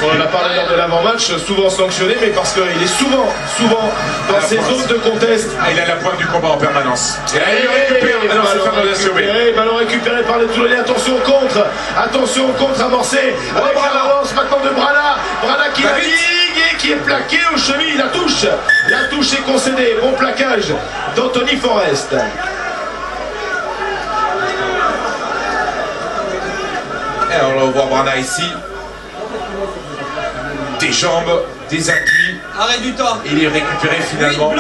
On en a parlé lors de l'avant-match, souvent sanctionné, mais parce qu'il est souvent dans ces zones de contest. Ah, il a la pointe du combat en permanence. Et là, il récupère. Ballon récupéré par les Toulonnais. Attention au contre amorcé avec l'avance maintenant de Brana. Brana qui navigue et qui est plaqué aux chevilles. La touche est concédée. Bon plaquage d'Anthony Forest. Alors on voit Brana ici. Des jambes, des appuis. Arrête du temps. Il est récupéré finalement.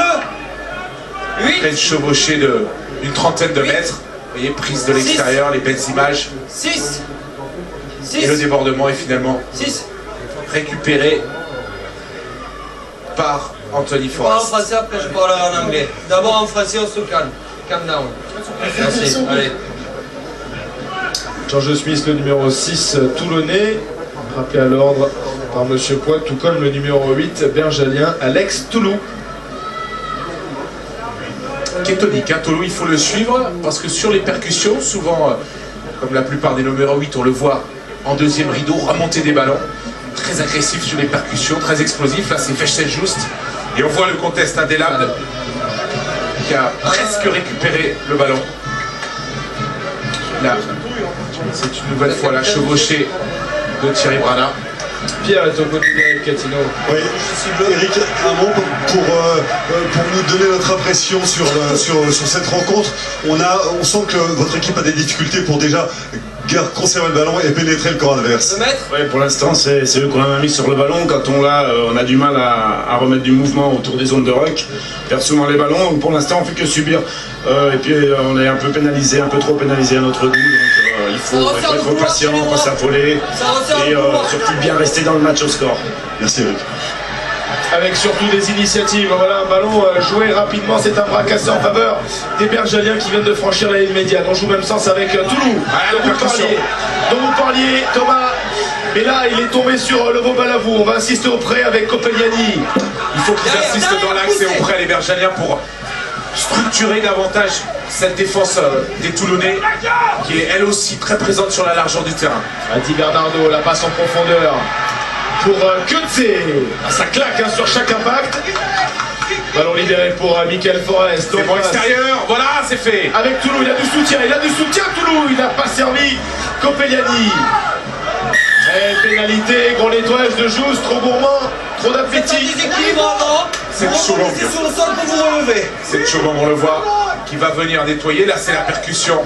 8 Après une chevauchée d'une trentaine de mètres. Vous voyez, prise de l'extérieur, les belles images. 6 Et le débordement est finalement 6 récupéré par Anthony Je parle en Forest. français, après je parle en anglais. D'abord en français, on se calme. Calm down. Merci, allez. George Smith, le numéro 6 toulonnais, rappelé à l'ordre par M. Poit, tout comme le numéro 8 bergalien Alex Toulou. Qui est tonique, hein. Toulou, il faut le suivre parce que sur les percussions, souvent, comme la plupart des numéros 8, on le voit en deuxième rideau, remonter des ballons. Très agressif sur les percussions, très explosif. Là, c'est Fechtel juste. Et on voit le contest indélable qui a presque récupéré le ballon. Là, c'est une nouvelle fois la chevauchée de Thierry Brana. Pierre est au côté d'Eric Catino. Oui, Eric, un mot pour nous donner notre impression sur cette rencontre. On sent que votre équipe a des difficultés pour déjà conserver le ballon et pénétrer le camp adverse. Oui, pour l'instant, c'est eux qu'on a mis sur le ballon. Quand on a du mal à remettre du mouvement autour des zones de ruck, perd souvent les ballons. Pour l'instant, on fait que subir. Et puis, on est un peu pénalisé, un peu trop pénalisé à notre goût. Donc, il faut être patient, pas s'affoler et surtout bien rester dans le match au score. Merci, Eric. Avec surtout des initiatives. Voilà un ballon joué rapidement, c'est un bras cassé en faveur des Bergaliens qui viennent de franchir la ligne médiane. On joue même sens avec Toulou, dont vous parliez, Thomas. Mais là, il est tombé sur le Vaud-Balavou. On va insister auprès avec Coppeliani. Il faut qu'ils assistent dans l'axe et auprès les Bergaliens pour structurer davantage cette défense des Toulonnais qui est elle aussi très présente sur la largeur du terrain. Adi Bernardo, la passe en profondeur pour Kutze. Ça claque hein, sur chaque impact. Ballon libéré pour Michael Forest. C'est bon extérieur, voilà, c'est fait. Avec Toulou, il a du soutien, Toulou, il n'a pas servi Coppeliani. Et pénalité, gros nettoyage de Jousse, trop gourmand, trop d'appétit. C'est Choubong. Sur le sol pour vous relever. C'est Choubong, on le voit, qui va venir nettoyer. Là, c'est la percussion.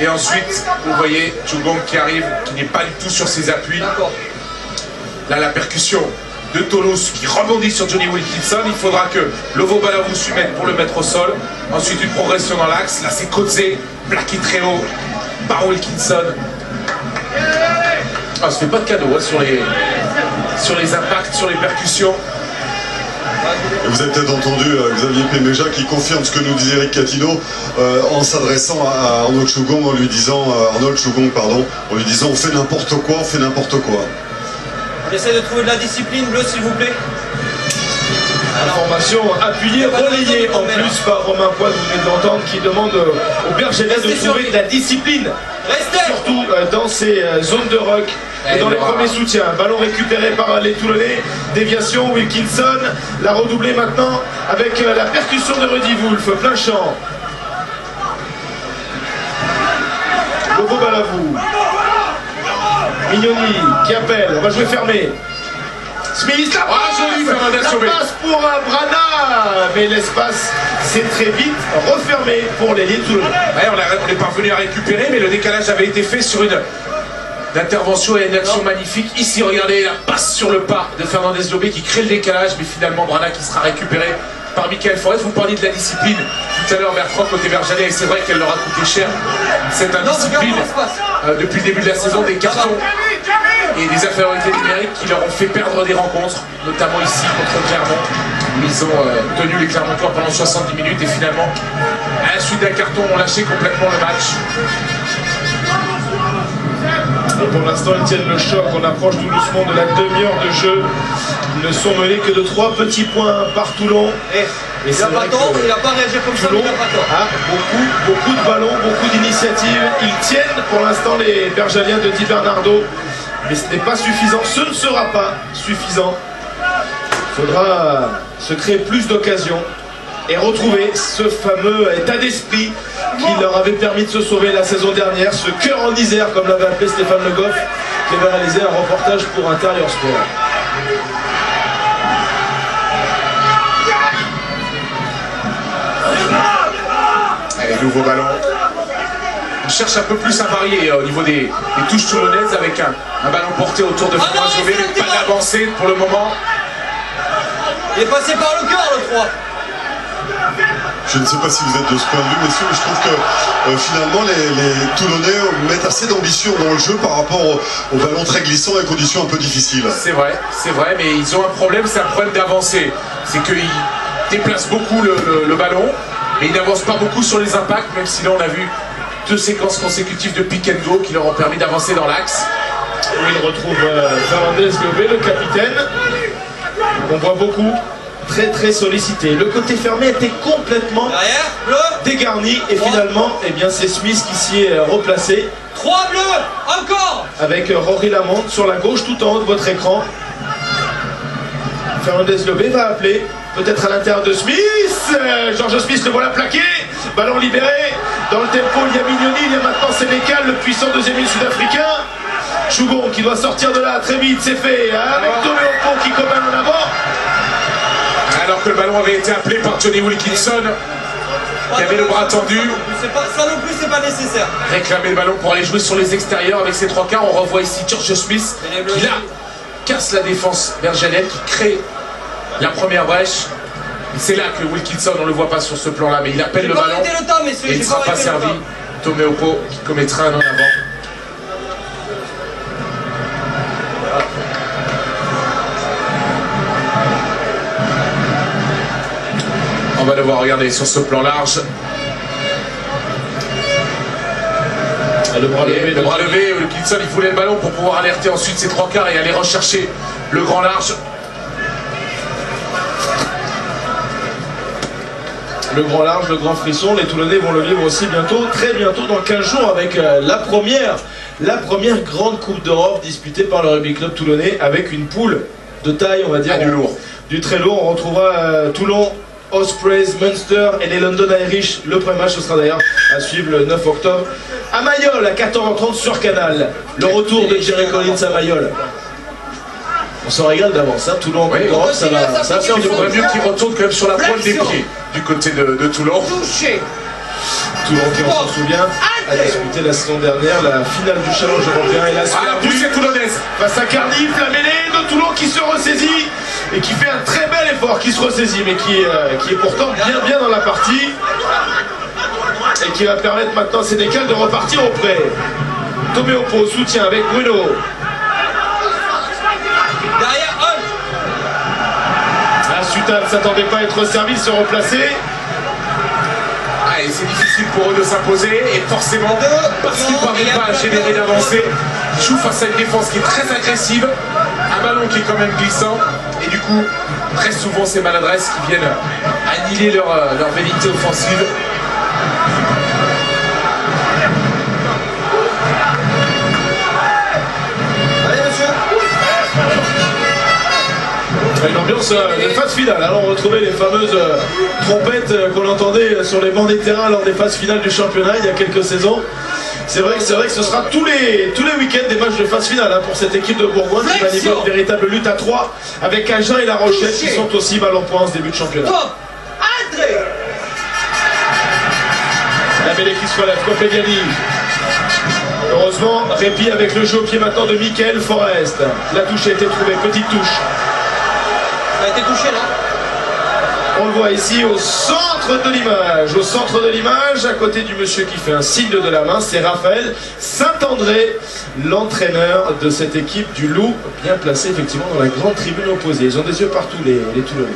Et ensuite, vous voyez Choubong qui arrive, qui n'est pas du tout sur ses appuis. Là, la percussion de Toulouse qui rebondit sur Johnny Wilkinson. Il faudra que le Vaud-Balavou s'y mette pour le mettre au sol. Ensuite, une progression dans l'axe. Là, c'est Kotze, plaqué très haut par Wilkinson. Ah, ça fait pas de cadeau hein, sur les impacts, sur les percussions. Et vous avez peut-être entendu Xavier Péméja qui confirme ce que nous disait Eric Catino en s'adressant à Arnold Choubong en lui disant on fait n'importe quoi, On essaie de trouver de la discipline bleue, s'il vous plaît. Information appuyée, relayée en plus par Romain Poit, vous venez de l'entendre, qui demande aux Bergaliens de trouver de la discipline. Surtout dans ces zones de ruck et dans les premiers soutiens. Ballon récupéré par les Toulonnais. Déviation, Wilkinson. La redoublée maintenant avec la percussion de Rudy Wolf. Plein champ. Le Vaud-Balavou. Mignoni qui appelle. On va jouer fermé. Smith, la passe pour Brana, mais l'espace s'est très vite refermé pour l'ailier Toulonnais. Ouais, on est parvenu à récupérer, mais le décalage avait été fait sur une intervention et une action magnifique. Ici, regardez la passe sur le pas de Fernandez Lobé qui crée le décalage, mais finalement Brana qui sera récupéré par Michael Forest. Vous parliez de la discipline tout à l'heure, Bertrand, côté Bergalais, et c'est vrai qu'elle leur a coûté cher cette indiscipline depuis le début de la saison, des cartons et des infériorités numériques qui leur ont fait perdre des rencontres, notamment ici contre Clermont, où ils ont tenu les Clermontois pendant 70 minutes et finalement, à la suite d'un carton, ont lâché complètement le match. Et pour l'instant, ils tiennent le choc. On approche tout doucement de la demi-heure de jeu. Ils ne sont menés que de 3 petits points par Toulon. Il n'a pas tort, il n'a pas réagi comme ça, mais il n'a pas tort. A beaucoup de ballons, beaucoup d'initiatives. Ils tiennent pour l'instant les Bergaliens de Di Bernardo. mais ce n'est pas suffisant. Ce ne sera pas suffisant. Il faudra se créer plus d'occasions et retrouver ce fameux état d'esprit qui leur avait permis de se sauver la saison dernière, ce cœur en Isère, comme l'avait appelé Stéphane Le Goff, qui avait réalisé un reportage pour Intérieur Sport. Allez, nouveau ballon. On cherche un peu plus à varier au niveau des touches toulonnaises avec un ballon porté autour de François Sauvé, mais pas d'avancée pour le moment. Il est passé par le cœur, le 3. Je ne sais pas si vous êtes de ce point de vue, messieurs, mais je trouve que finalement les Toulonnais mettent assez d'ambition dans le jeu par rapport au ballon très glissant et conditions un peu difficiles. C'est vrai, mais ils ont un problème, c'est un problème d'avancée. C'est qu'ils déplacent beaucoup le ballon, mais ils n'avancent pas beaucoup sur les impacts, même si là on a vu 2 séquences consécutives de pick and go qui leur ont permis d'avancer dans l'axe. Où il retrouve Fernandez Lobé, le capitaine. On voit beaucoup. Très sollicité. Le côté fermé était complètement dégarni et finalement, eh bien, c'est Smith qui s'y est replacé. 3 bleus, encore. Avec Rory Lamonde sur la gauche tout en haut de votre écran. Fernandez Lobé va appeler, peut-être à l'intérieur de Smith. George Smith le voilà plaqué. Ballon libéré. Dans le tempo, il y a Mignoni, il y a maintenant Sénécal, le puissant deuxième ligne sud-africain. Chougon qui doit sortir de là très vite, c'est fait. Avec Toméopo qui commande en avant. Alors que le ballon avait été appelé par Johnny Wilkinson, qui avait le bras tendu. Ça non plus, c'est pas nécessaire. Réclamer le ballon pour aller jouer sur les extérieurs avec ses 3 quarts. On revoit ici George Smith qui là casse la défense bergérienne, qui crée la première brèche. C'est là que Wilkinson, on ne le voit pas sur ce plan-là, mais il appelle le ballon et il ne sera pas servi. Toméopo qui commettra un en avant. On va devoir regarder sur ce plan large. Le bras levé, Wilkinson, il voulait le ballon pour pouvoir alerter ensuite ses 3 quarts et aller rechercher le grand large. Le grand large, le grand frisson, les Toulonnais vont le vivre aussi bientôt, très bientôt, dans 15 jours, avec la première grande Coupe d'Europe disputée par le Rugby Club Toulonnais, avec une poule de taille, on va dire, du lourd. Du très lourd. On retrouvera Toulon, Ospreys, Munster et les London Irish. Le premier match, ce sera d'ailleurs à suivre le 9 octobre à Mayol, à 14h30 sur Canal. Le retour de Jerry Collins à Mayol. On s'en régale d'avance, hein. Toulon en Coupe d'Europe, ça va faire du Il faudrait bien. mieux qu'il retourne quand même sur la pointe des pieds du côté de Toulon. Toulon qui, on s'en souvient, a disputé la saison dernière la finale du challenge européen et la La poussée toulonnaise face à Cardiff, la mêlée de Toulon qui se ressaisit et qui fait un très bel effort, qui se ressaisit mais qui est pourtant bien dans la partie et qui va permettre maintenant à Sénécal de repartir au près. Toméopo soutient avec Bruno. Derrière, La Sutan ne s'attendait pas à être servi, se replacer. Et c'est difficile pour eux de s'imposer et forcément parce qu'ils ne parviennent pas à générer d'avancée, ils jouent face à une défense qui est très agressive, un ballon qui est quand même glissant et du coup très souvent ces maladresses qui viennent annihiler leur vérité offensive. allez monsieur. Une ambiance de phase finale. Alors on retrouvait les fameuses trompettes qu'on entendait sur les bancs des terrains lors des phases finales du championnat il y a quelques saisons. C'est vrai que ce sera tous les week-ends des matchs de phase finale hein, pour cette équipe de Bourgogne qui va livrer une véritable lutte à 3 avec Agen et La Rochelle qui sont aussi mal en point en ce début de championnat. La mêlée qui se relève, Copédiani. Heureusement, répit avec le jeu au pied maintenant de Mickaël Forest. La touche a été trouvée, petite touche. Ça a été touché là. On le voit ici au centre de l'image, à côté du monsieur qui fait un signe de la main, c'est Raphaël Saint-André, l'entraîneur de cette équipe du Loup, bien placé effectivement dans la grande tribune opposée. Ils ont des yeux partout les Toulonnais.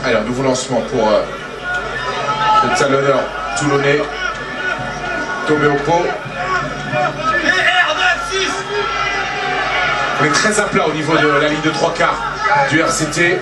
Alors nouveau lancement pour le talonneur toulonnais, Toméopo. On est très à plat au niveau de la ligne de 3 quarts du RCT.